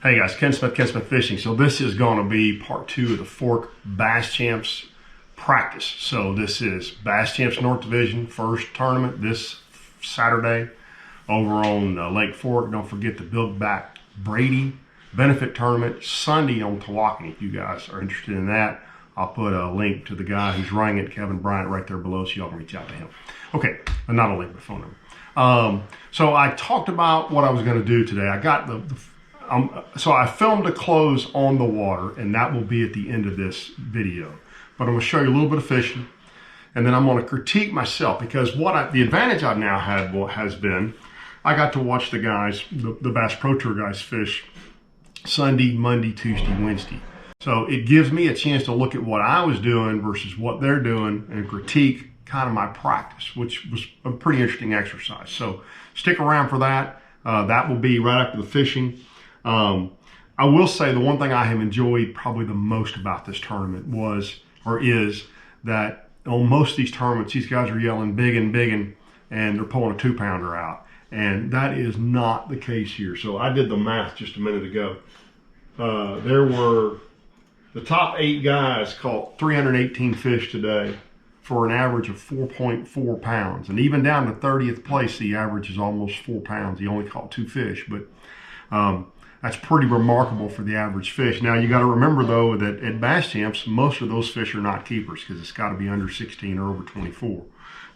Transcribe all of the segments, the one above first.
Hey guys, Ken Smith Fishing. So this is going to be part 2 of the Fork Bass Champs practice. So this is Bass Champs North Division first tournament this Saturday over on Lake Fork. Don't forget the Build Back Brady benefit tournament Sunday on Tawakoni. If you guys are interested in that, I'll put a link to the guy who's running it, Kevin Bryant, right there below, so y'all can reach out to him. Okay, but not a link, but phone number. So I talked about what I was going to do today. I got so I filmed a close on the water, and that will be at the end of this video. But I'm going to show you a little bit of fishing, and then I'm going to critique myself, because the advantage I've now had has been I got to watch the guys, the Bass Pro Tour guys, fish Sunday, Monday, Tuesday, Wednesday. So it gives me a chance to look at what I was doing versus what they're doing and critique kind of my practice, which was a pretty interesting exercise. So stick around for that. That will be right after the fishing. I will say the one thing I have enjoyed probably the most about this tournament is that on most of these tournaments, these guys are yelling biggin', and they're pulling a 2-pounder out. And that is not the case here. So I did the math just a minute ago. There were the top 8 guys caught 318 fish today for an average of 4.4 pounds. And even down to 30th place, the average is almost 4 pounds. He only caught 2 fish, but that's pretty remarkable for the average fish. Now, you got to remember, though, that at Bass Champs, most of those fish are not keepers because it's got to be under 16 or over 24.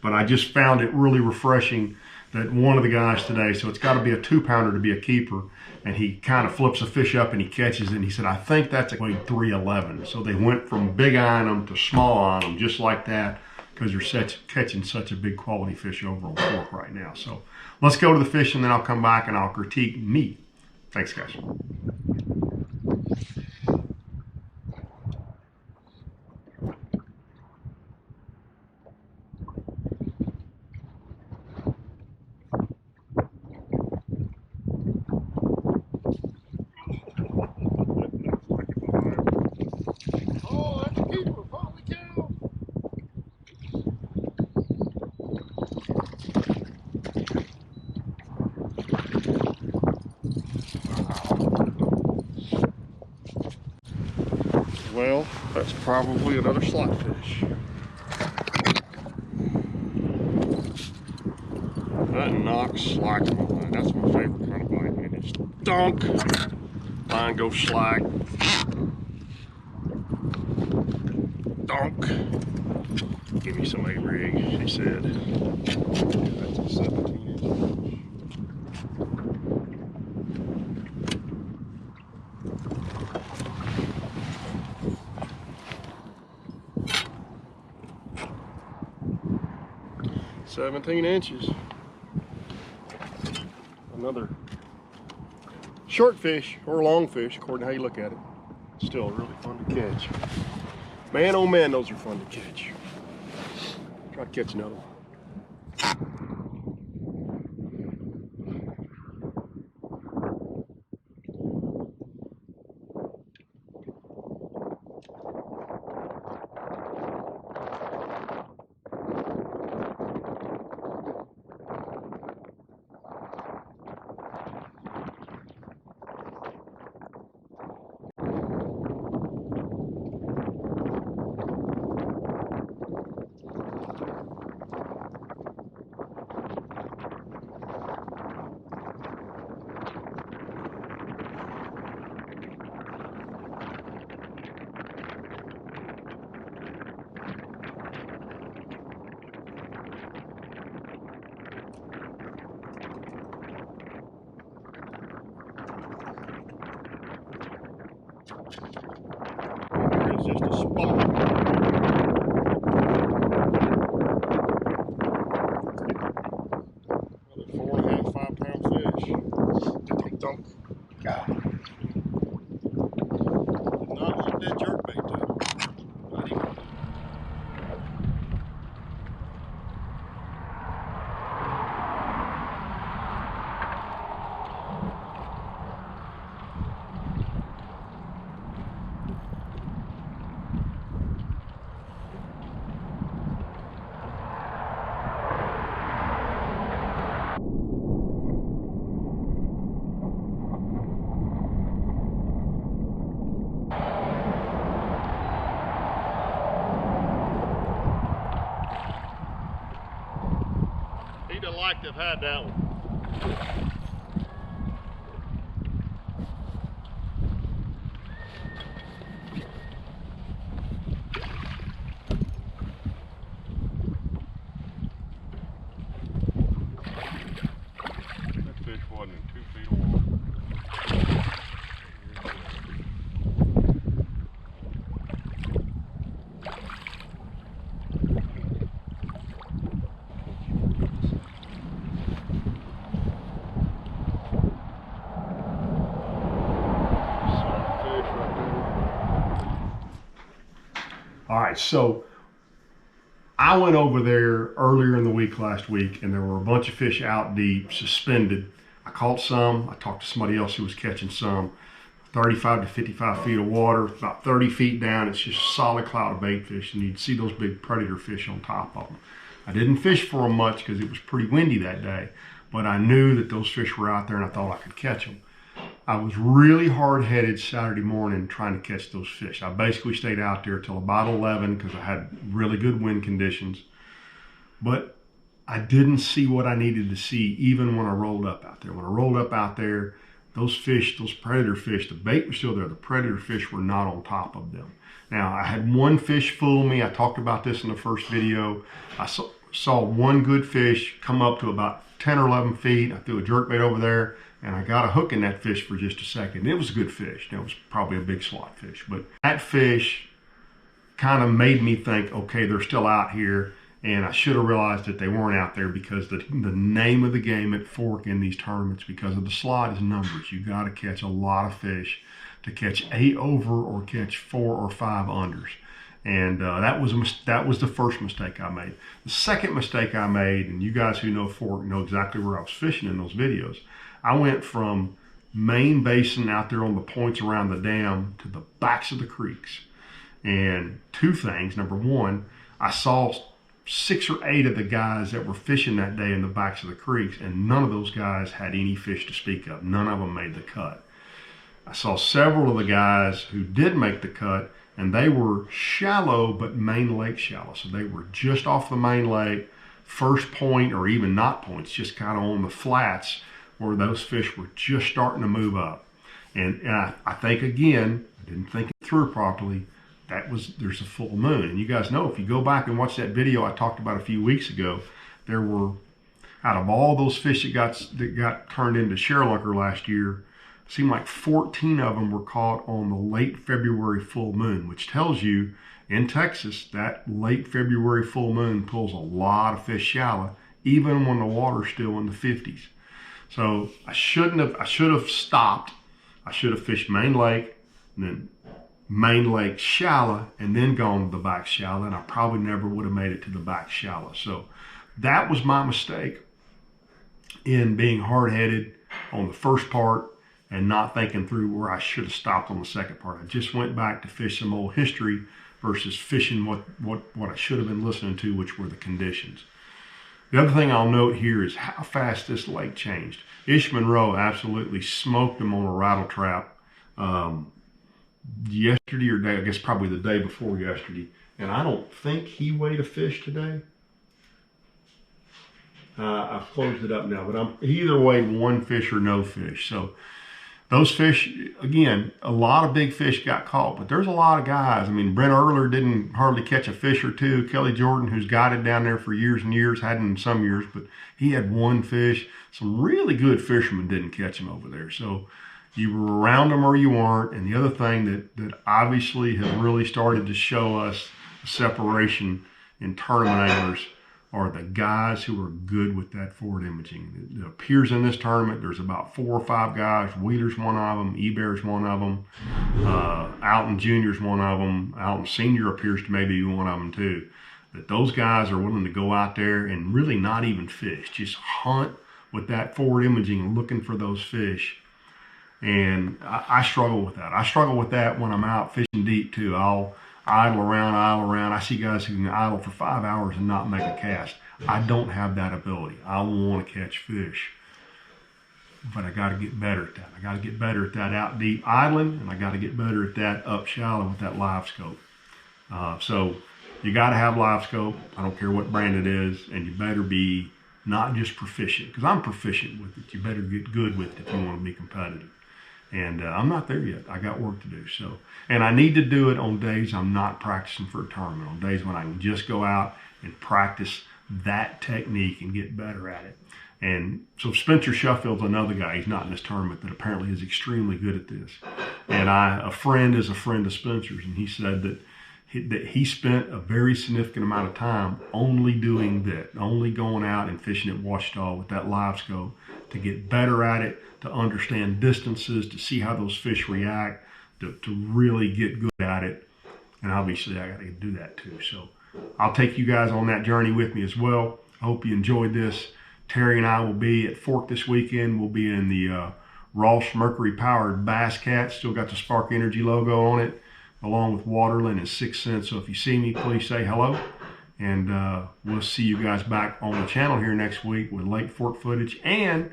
But I just found it really refreshing that one of the guys today, so it's got to be a 2-pounder to be a keeper, and he kind of flips a fish up and he catches it, and he said, I think that's weighed 311. So they went from big eyeing them to small eyeing them just like that, because they're catching such a big quality fish over on Fork right now. So let's go to the fish, and then I'll come back and I'll critique me. Thanks, guys. Oh, that's a keeper. Holy cow. Well, that's probably another slot fish. That knocks slack on the line. That's my favorite kind of bite, man. It's dunk. Line goes slack. Dunk. Give me some 8 rig, she said. That's a 17-inch. 17 inches. Another short fish or long fish, according to how you look at it. Still really fun to catch. Man, oh man, those are fun to catch. Try to catch another one. It's just a spot. Another 4.5, 5-pound fish. Dunk. God. Did not want that jerkbait though. Not even. have liked to have had that one. That fish wasn't in 2 feet of water. All right, so I went over there earlier in the week last week, and there were a bunch of fish out deep, suspended. I caught some. I talked to somebody else who was catching some. 35 to 55 feet of water, about 30 feet down. It's just a solid cloud of bait fish, and you'd see those big predator fish on top of them. I didn't fish for them much because it was pretty windy that day, but I knew that those fish were out there, and I thought I could catch them. I was really hard-headed Saturday morning trying to catch those fish. I basically stayed out there till about 11 because I had really good wind conditions. But I didn't see what I needed to see even when I rolled up out there. When I rolled up out there, those fish, those predator fish, the bait was still there. The predator fish were not on top of them. Now, I had one fish fool me. I talked about this in the first video. I saw one good fish come up to about 10 or 11 feet. I threw a jerkbait over there, and I got a hook in that fish for just a second. It was a good fish. It was probably a big slot fish. But that fish kind of made me think, okay, they're still out here. And I should have realized that they weren't out there because the name of the game at Fork in these tournaments, because of the slot, is numbers. You got to catch a lot of fish to catch 8 over or catch 4 or 5 unders. And that was the first mistake I made. The second mistake I made, and you guys who know Fork know exactly where I was fishing in those videos, I went from main basin out there on the points around the dam to the backs of the creeks. And two things. Number one, I saw 6 or 8 of the guys that were fishing that day in the backs of the creeks, and none of those guys had any fish to speak of. None of them made the cut. I saw several of the guys who did make the cut, and they were shallow, but main lake shallow. So they were just off the main lake, first point, or even not points, just kind of on the flats where those fish were just starting to move up. And I think, again, I didn't think it through properly. There's a full moon. And you guys know, if you go back and watch that video I talked about a few weeks ago, there were, out of all those fish that got turned into sherlunker last year, it seemed like 14 of them were caught on the late February full moon, which tells you in Texas that late February full moon pulls a lot of fish shallow, even when the water's still in the 50s. So I should have stopped. I should have fished main lake, and then main lake shallow, and then gone to the back shallow, and I probably never would have made it to the back shallow. So that was my mistake in being hard-headed on the first part and not thinking through where I should have stopped on the second part. I just went back to fish some old history versus fishing what I should have been listening to, which were the conditions. The other thing I'll note here is how fast this lake changed. Ish Monroe absolutely smoked them on a rattle trap yesterday, or day, I guess probably the day before yesterday. And I don't think he weighed a fish today. I've closed it up now, but he either weighed one fish or no fish. So those fish, again, a lot of big fish got caught, but there's a lot of guys. I mean, Brent Erler didn't hardly catch a fish or two. Kelly Jordan, who's guided down there for years and years, hadn't in some years, but he had one fish. Some really good fishermen didn't catch him over there. So you were around them or you weren't. And the other thing that obviously has really started to show us a separation in tournament anglers are the guys who are good with that forward imaging. It appears in this tournament there's about 4 or 5 guys. Wheeler's one of them. Ebert's one of them. Alton Jr.'s one of them. Alton Sr. appears to maybe be one of them too. That those guys are willing to go out there and really not even fish. Just hunt with that forward imaging, looking for those fish. And I struggle with that. I struggle with that when I'm out fishing deep too. I'll idle around. I see guys who can idle for 5 hours and not make a cast. I don't have that ability. I want to catch fish, but I got to get better at that. I got to get better at that out deep idling, and I got to get better at that up shallow with that live scope. So you got to have live scope. I don't care what brand it is, and you better be not just proficient, because I'm proficient with it. You better get good with it if you want to be competitive. And I'm not there yet. I got work to do. So, and I need to do it on days I'm not practicing for a tournament, on days when I can just go out and practice that technique and get better at it. And so Spencer Shuffield's another guy. He's not in this tournament, that apparently is extremely good at this. And a friend is a friend of Spencer's, and he said that he spent a very significant amount of time only doing that, only going out and fishing at Ouachita with that live scope to get better at it, to understand distances, to see how those fish react, to really get good at it. And obviously I got to do that too. So I'll take you guys on that journey with me as well. I hope you enjoyed this. Terry and I will be at Fork this weekend. We'll be in the Ross Mercury powered Bass Cat. Still got the Spark Energy logo on it, along with Waterland and 6 Cents. So if you see me, please say hello. And we'll see you guys back on the channel here next week with Lake Fork footage. And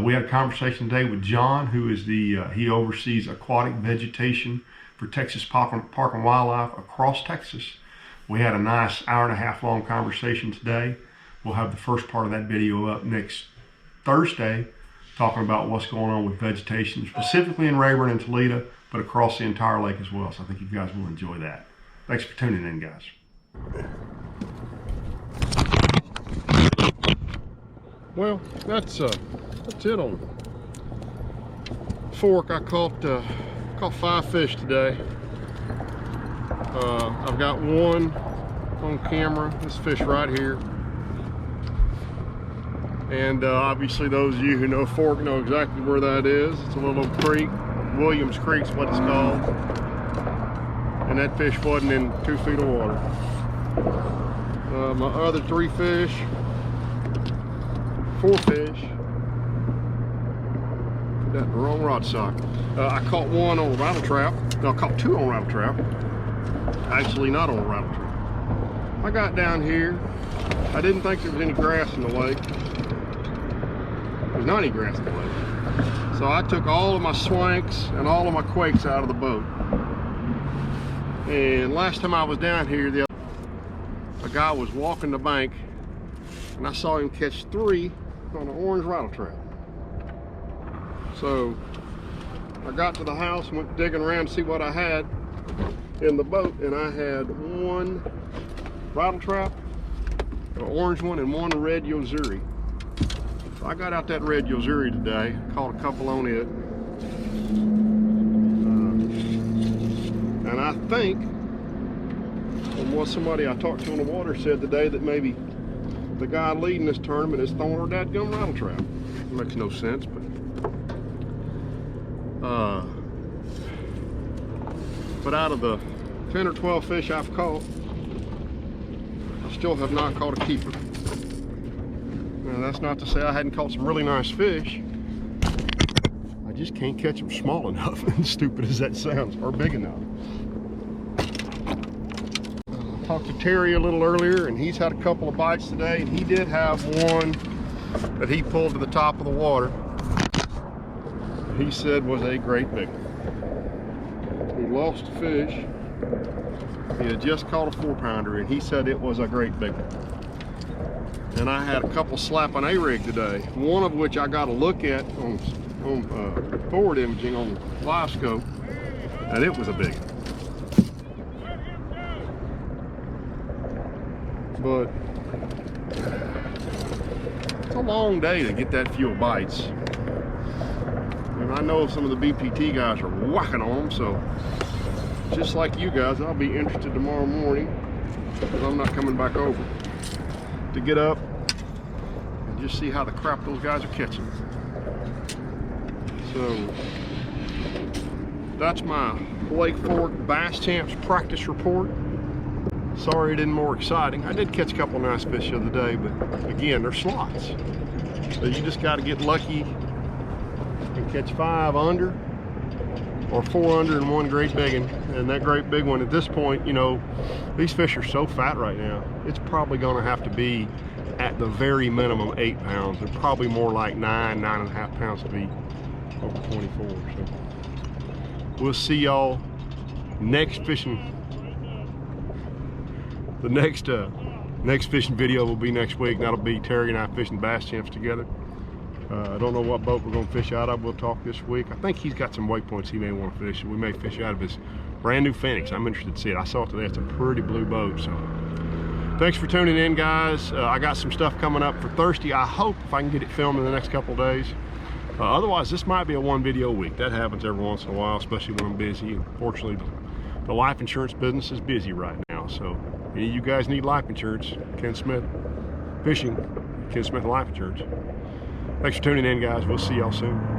we had a conversation today with John, who is he oversees aquatic vegetation for Texas Park and Wildlife across Texas. We had a nice 1.5 hour long conversation today. We'll have the first part of that video up next Thursday, talking about what's going on with vegetation, specifically in Rayburn and Toledo, but across the entire lake as well. So I think you guys will enjoy that. Thanks for tuning in, guys. Well, that's it on Fork. I caught 5 fish today. I've got one on camera, this fish right here. And obviously those of you who know Fork know exactly where that is. It's a little creek. Williams Creek's what it's called. And that fish wasn't in 2 feet of water. My other 3 fish, 4 fish, got the wrong rod sock. I caught one on a rattle trap. No, I caught 2 on rattle trap. Actually, not on a rattle trap. I got down here. I didn't think there was any grass in the lake. There's not any grass in the lake. So I took all of my swanks and all of my quakes out of the boat. And last time I was down here, a guy was walking the bank, and I saw him catch 3 on an orange rattle trap. So I got to the house and went digging around to see what I had in the boat, and I had 1 rattle trap, an orange one, and 1 red Yozuri. So I got out that red Yozuri today, caught a couple on it. And I think, from what somebody I talked to on the water said today, that maybe the guy leading this tournament is throwing her dadgum rattle trap. It makes no sense, but out of the 10 or 12 fish I've caught, I still have not caught a keeper. Now that's not to say I hadn't caught some really nice fish. I just can't catch them small enough, and stupid as that sounds, or big enough. I talked to Terry a little earlier, and he's had a couple of bites today, and he did have one that he pulled to the top of the water. He said was a great big one. He lost a fish. He had just caught a 4-pounder, and he said it was a great big one. And I had a couple slapping A-rig today, one of which I got a look at on forward imaging on the live scope, and it was a big one. But it's a long day to get that few bites. And I know some of the BPT guys are whacking on them, so just like you guys, I'll be interested tomorrow morning, because I'm not coming back over, to get up and just see how the crap those guys are catching. So that's my Lake Fork Bass Champs practice report. Sorry it isn't more exciting. I did catch a couple nice fish the other day, but again, they're slots. So you just got to get lucky and catch 5 under or 4 under and 1 great big one. And that great big one at this point, you know, these fish are so fat right now, it's probably going to have to be at the very minimum 8 pounds. They're probably more like 9.5 pounds to be over 24. So we'll see y'all next fishing, the next Next fishing video will be next week. That'll be Terry and I fishing bass champs together. I don't know what boat we're going to fish out of. We'll talk this week. I think he's got some waypoints he may want to fish. We may fish out of his brand new Phoenix. I'm interested to see it. I saw it today. It's a pretty blue boat. So thanks for tuning in, guys. I got some stuff coming up for Thursday. I hope if I can get it filmed in the next couple of days. Otherwise, this might be a one video week. That happens every once in a while, especially when I'm busy. Unfortunately, the life insurance business is busy right now. So any of you guys need life insurance, Ken Smith Fishing, Ken Smith Life Insurance. Thanks for tuning in, guys. We'll see y'all soon.